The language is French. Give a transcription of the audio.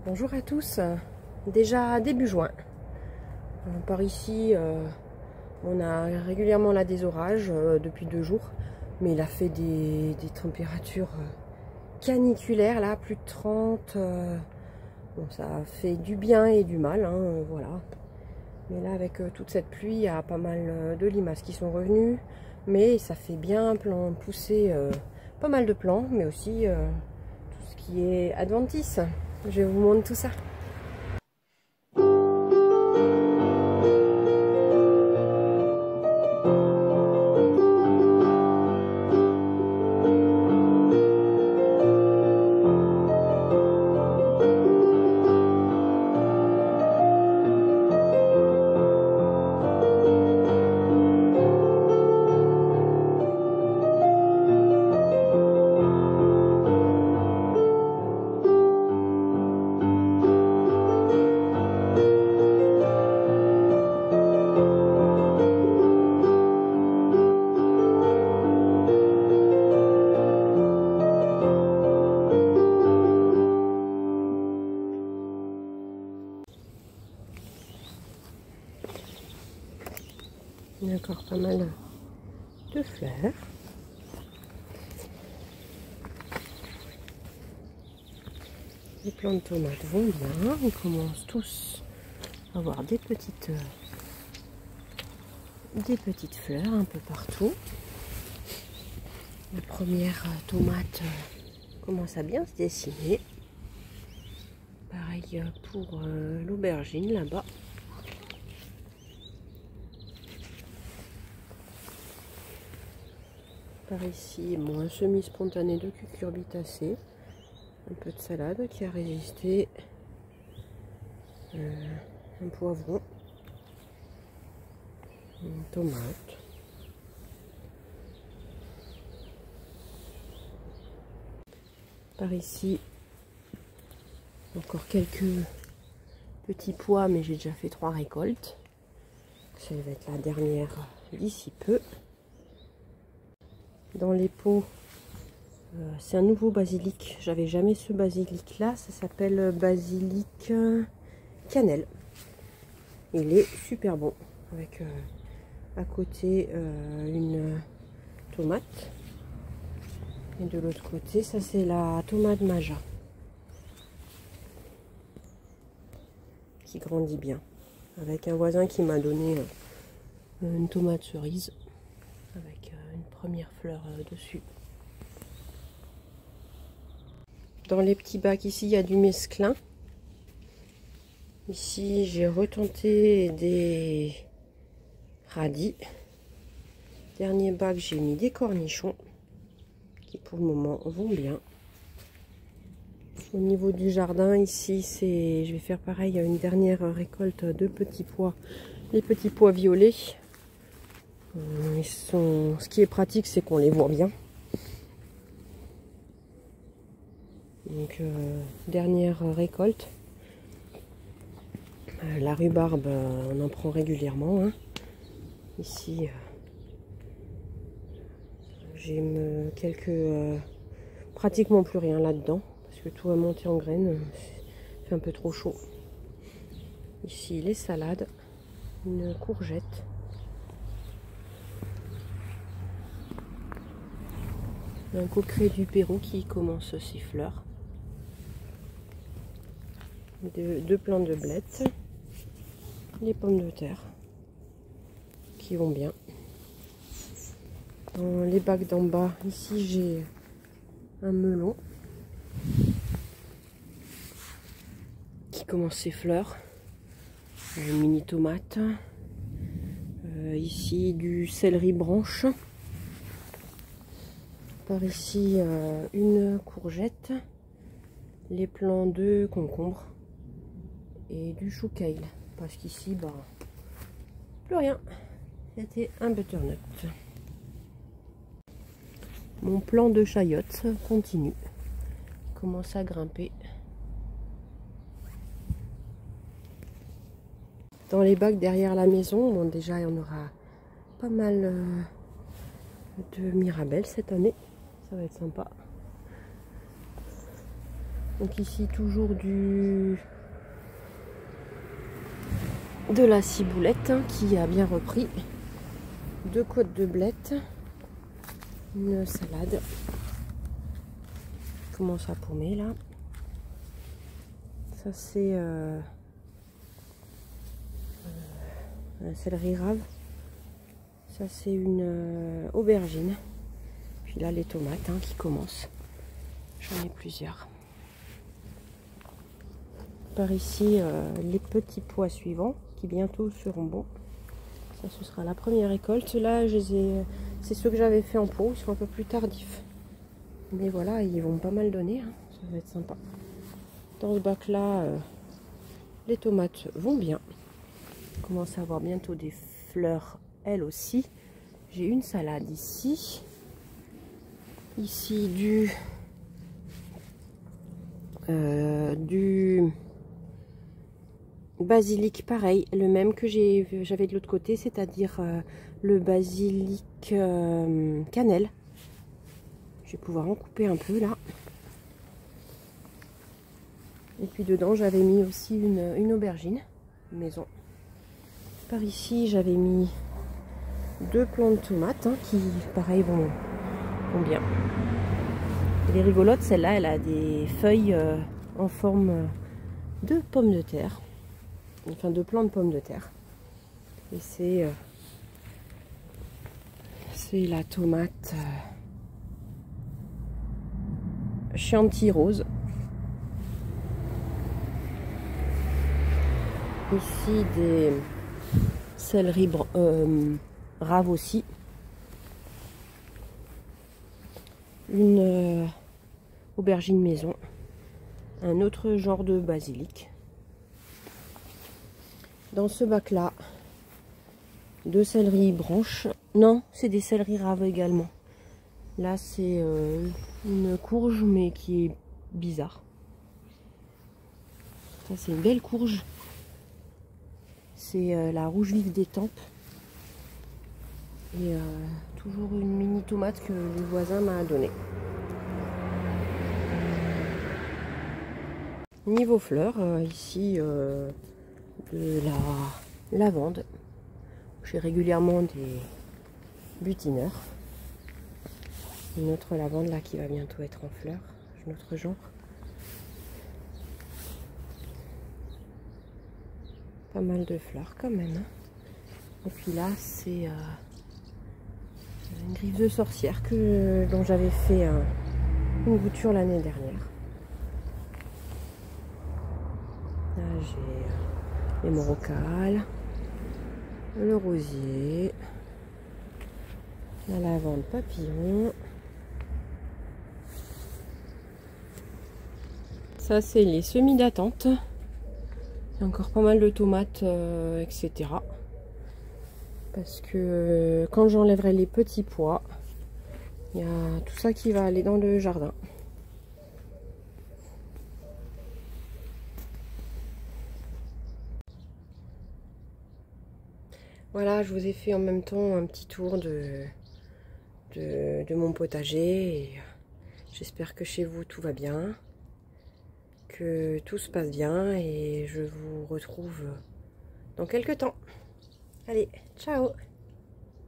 Bonjour à tous, déjà début juin. Par ici, on a régulièrement là des orages depuis 2 jours, mais il a fait des températures caniculaires, là, plus de 30. Bon, ça fait du bien et du mal, hein, voilà. Mais là, avec toute cette pluie, il y a pas mal de limaces qui sont revenues, mais ça fait bien pousser pas mal de plants, mais aussi tout ce qui est adventice. Je vous montre tout ça. Il y a encore pas mal de fleurs. Les plants de tomates vont bien. Ils commencent tous à avoir des petites fleurs un peu partout. La première tomate commence à bien se dessiner. Pareil pour l'aubergine là-bas. Par ici, bon, un semis spontané de cucurbitacées, un peu de salade qui a résisté, un poivron, une tomate, par ici encore quelques petits pois, mais j'ai déjà fait 3 récoltes. Ça va être la dernière d'ici peu. Dans les pots, c'est un nouveau basilic. J'avais jamais ce basilic là. Ça s'appelle basilic cannelle. Il est super bon. Avec à côté une tomate. Et de l'autre côté, ça c'est la tomate maja. Qui grandit bien. Avec un voisin qui m'a donné une tomate cerise. Avec une première fleur dessus. Dans les petits bacs ici, il y a du mesclin. Ici, j'ai retenté des radis. Dernier bac, j'ai mis des cornichons qui pour le moment vont bien. Au niveau du jardin, ici, je vais faire pareil, une dernière récolte de petits pois. Les petits pois violets. Ce qui est pratique, c'est qu'on les voit bien. Donc, dernière récolte. La rhubarbe, on en prend régulièrement. Hein. Ici, j'ai pratiquement plus rien là-dedans. Parce que tout a monté en graines. Il fait un peu trop chaud. Ici, les salades. Une courgette. Un coqueret du Pérou qui commence ses fleurs. 2 plants de blettes. Les pommes de terre qui vont bien. Dans les bacs d'en bas, ici j'ai un melon qui commence ses fleurs. Une mini tomate. Ici du céleri branche. Par ici une courgette, les plants de concombre et du chou kale. Parce qu'ici, bah, plus rien. C'était un butternut. Mon plant de chayotte continue. Il commence à grimper. Dans les bacs derrière la maison, bon, déjà, il y en aura pas mal de mirabelles cette année. Ça va être sympa. Donc ici toujours de la ciboulette hein, qui a bien repris. 2 côtes de blettes. Une salade. Je commence à paumer là. Ça c'est un céleri rave. Ça c'est une aubergine. Puis là les tomates hein, qui commencent. J'en ai plusieurs. Par ici les petits pois suivants qui bientôt seront bons. Ça ce sera la première récolte. Là c'est ceux que j'avais fait en pot. Ils sont un peu plus tardifs. Mais voilà, ils vont pas mal donner. Hein. Ça va être sympa. Dans ce bac là, les tomates vont bien. On commence à avoir bientôt des fleurs elles aussi. J'ai une salade ici. Ici du basilic pareil, le même que j'avais de l'autre côté, c'est-à-dire le basilic cannelle. Je vais pouvoir en couper un peu là. Et puis dedans j'avais mis aussi une aubergine maison. Par ici j'avais mis 2 plants de tomates hein, qui pareil vont bien. Elle est rigolote celle-là, elle a des feuilles en forme de pommes de terre. Enfin de plants de pommes de terre. Et c'est la tomate Chianti rose. Ici des céleri rave aussi. Une aubergine maison. Un autre genre de basilic. Dans ce bac là, 2 céleri branches. Non, c'est des céleri raves également. Là c'est une courge mais qui est bizarre. Ça c'est une belle courge. C'est la rouge vive des tempes. Et toujours une mini tomate que le voisin m'a donnée. Niveau fleurs, ici de la lavande. J'ai régulièrement des butineurs. Une autre lavande là qui va bientôt être en fleurs. Un autre genre. Pas mal de fleurs quand même. Hein. Et puis là c'est une griffe de sorcière dont j'avais fait une bouture l'année dernière. Là j'ai les morocales, le rosier, la lavande papillon. Ça c'est les semis d'attente. Il y a encore pas mal de tomates, etc. Parce que quand j'enlèverai les petits pois, il y a tout ça qui va aller dans le jardin. Voilà, je vous ai fait en même temps un petit tour de mon potager. J'espère que chez vous tout va bien, que tout se passe bien et je vous retrouve dans quelques temps. Allez, ciao!